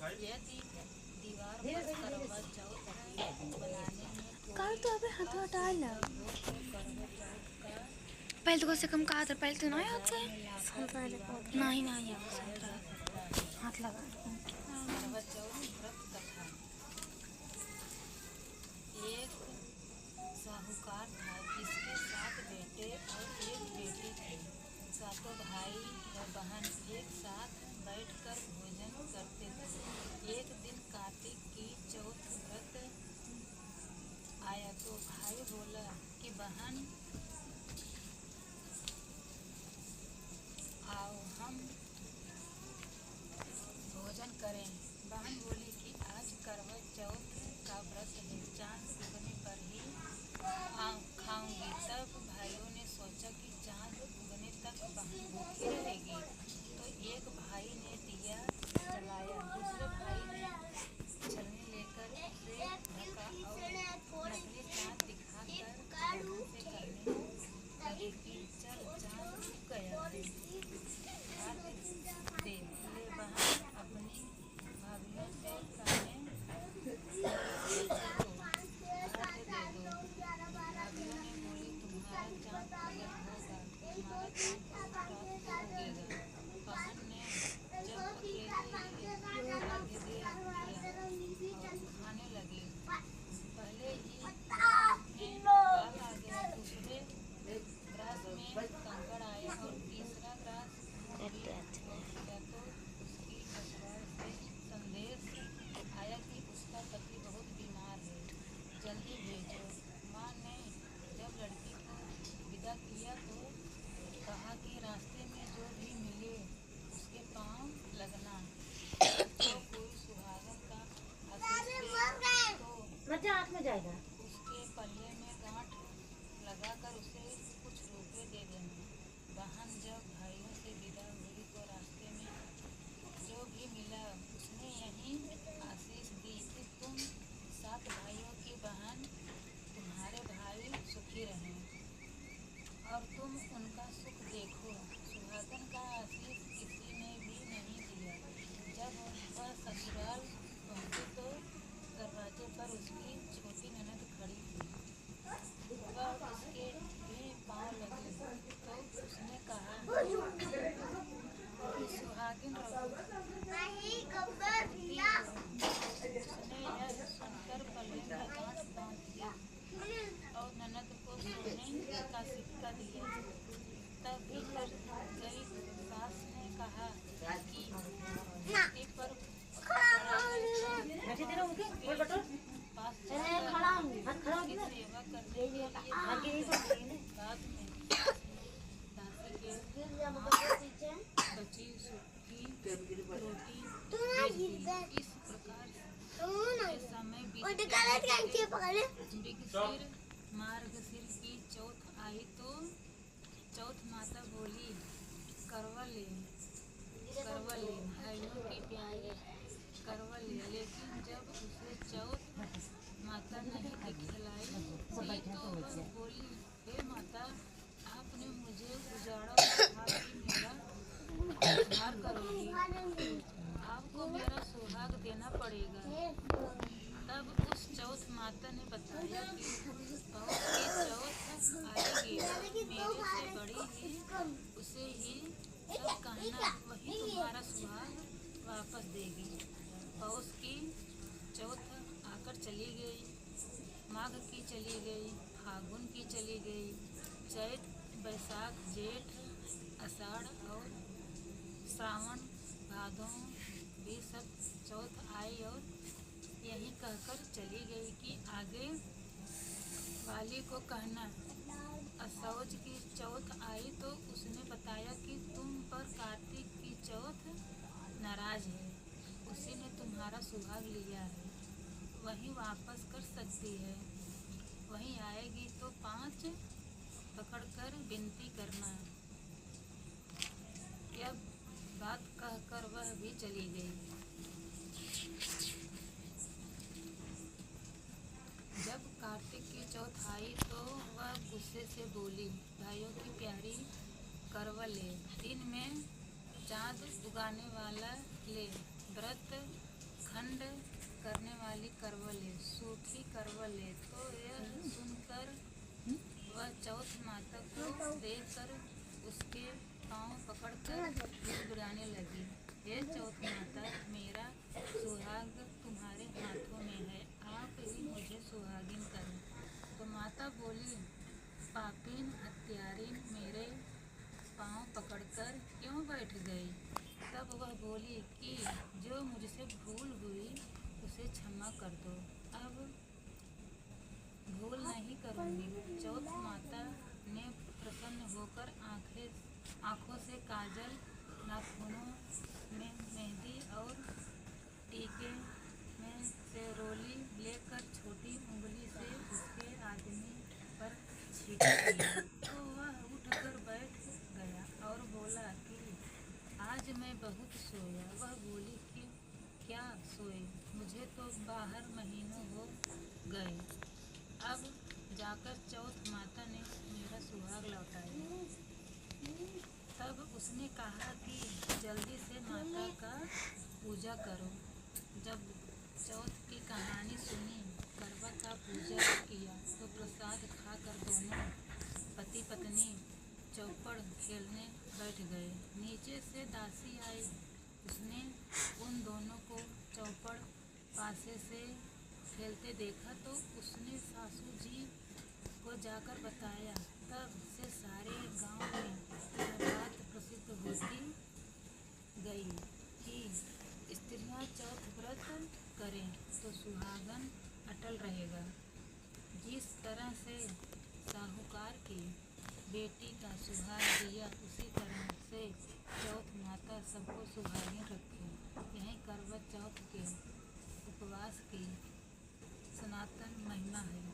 यदि दीवार पर करवा चौथ बनाने में काल तो अबे हाथ हटा ला। करवा चौथ का पहले तो से कम कहा था, पहले तो नहीं होते नहीं नहीं हाथ लगा करवा चौथ व्रत कथा। एक साहूकार था जिसके 7 बेटे और 1 बेटी थी। सातों भाई व बहन एक साथ बैठकर भोजन करते थे। एक दिन कार्तिक की चौथ व्रत आया तो भाई बोला कि बहन आओ हम भोजन करें। बहन बोली कि आज करवा चौथ का व्रत है, चांद उगने पर ही खाऊंगी। तब भाइयों ने सोचा कि चांद उगने तक बहन भूखी रहेगी, तो एक भाई ने दिया जलाया, दूसरे भाई ने छलनी लेकर उसे ढका और नकली चांद दिखाकर बहन से कहने लगे कि चल चांद उग गया है, हाथ दे। ले बहन अपनी भाभीियों से कहने चलो हाथ दे दो। भाभीियों ने बोली तुम्हारा चांद प्रकट होगा, तुम्हारा चांद बहुत रात को उगेगा। बहन ने जब अकेले अर्घ्य दे दिया और खाने लगी। पहले ही ग्रास में बाल आ गया, दूसरे ग्रास में कंकड़ आया और तीसरा ग्रास भी गया तो उसकी ससुराल से संदेश आया कि उसका पति बहुत बीमार है, जल्दी भेजो। माँ ने जब लड़की को विदा किया तो कहा कि रास्ते में जो भी मिले उसके पाँव लगना, जिसको कोई सुहागन का आशीष दे तो हाथ में जाएगा। उसके पल्ले में गांठ लगाकर उसे कुछ रुपए दे देना। बहन जब भाइयों से विदा हुई तो रास्ते में जो भी मिला उसने यही आशीष दी कि तुम 7 भाइयों की बहन, तुम्हारे भाई सुखी रहें और तुम उनका सुख देखो। सुहागन का आशीष किसी ने भी नहीं दिया। जब वह ससुराल पहुंची तो दरवाजे पर उसकी छोटी ननद खड़ी थी। वह उसके भी पाँव लगी तो उसने कहा कि सुहागिन रहो। उसने यह सुनकर पल्ले में गांठ बांध दी और ननद को सोने का सिक्का दिया। तब भीतर गई सास ने कहा कि धरती पर पास उसकी सेवा करने के लिए बाद में दासी के बची सूखी रोटी भेज दी। इस प्रकार के समय मार्गशीर की चौथ आई तो चौथ माता बोली करवा ले भाइयों की प्यारी करवा ले। लेकिन जब उसे चौथ माता नहीं दिखलाई तो वह बोली हे माता, आपने मुझे उजाड़ा कहा कि मेरा उद्धार करोगी, आपको मेरा सुहाग देना पड़ेगा। तब उस चौथ माता ने बताया कि पौष की चौथ आएगी, मेरे से बड़ी ही उसे ही सब कहना, वही तुम्हारा सुहाग वापस देगी। पौष की चौथ आकर चली गई, माघ की चली गई, फागुन की चली गई, चैत बैसाख जेठ आषाढ़ और श्रावण भादों भी सब चौथ आई और यही कहकर चली गई कि आगे वाली को कहना। असौज की चौथ आई तो उसने बताया कि तुम पर कार्तिक की चौथ नाराज है, उसी ने तुम्हारा सुहाग लिया है, वही वापस कर सकती है। वही आएगी तो 5 पकड़कर विनती करना। यह बात कहकर वह भी चली गई। जब कार्तिक की चौथ आई तो वह गुस्से से बोली भाइयों की प्यारी करवा ले, दिन में चाँद उगाने वाला ले, व्रत ठंड करने वाली करवले, सूखी करवले। तो यह सुनकर वह चौथ माता को देखकर उसके पाँव पकड़कर गिड़गिड़ाने लगी। हे चौथ माता, मेरा सुहाग तुम्हारे हाथों में है, आप ही मुझे सुहागिन करें। तो माता बोली, पापीन हत्यारीन, मेरे पाँव पकड़कर क्यों बैठ गई? तब वह बोली कि जो मुझसे भूल हुई उसे क्षमा कर दो, अब भूल नहीं करूँगी। चौथ माता ने प्रसन्न होकर आँखों से काजल, नाखूनों में मेहंदी और टीके में से रोली लेकर छोटी उंगली से उसके आदमी पर छींट दिया। तो वह उठकर बैठ गया और बोला कि आज मैं बहुत सोया। वह बोली कि क्या सोए, मुझे तो बाहर महीनों हो गए, अब जाकर चौथ माता ने मेरा सुहाग लौटाया। तब उसने कहा कि जल्दी से माता का पूजा करो। जब चौथ की कहानी सुनी, करवा का पूजा किया तो प्रसाद खाकर दोनों पति पत्नी चौपड़ खेलने बैठ गए। नीचे से दासी आई, उसने उन दोनों को चौपड़ पासे से खेलते देखा तो उसने सासू जी को जाकर बताया। तब से सारे गांव में यह बात प्रसिद्ध होती गई कि स्त्रियां चौथ व्रत करें तो सुहागन अटल रहेगा। जिस तरह से साहूकार की बेटी का सुहाग दिया, उसी तरह से चौथ माता सबको सुहागिन रखे। यही करवा चौथ के उपवास की सनातन महिमा है।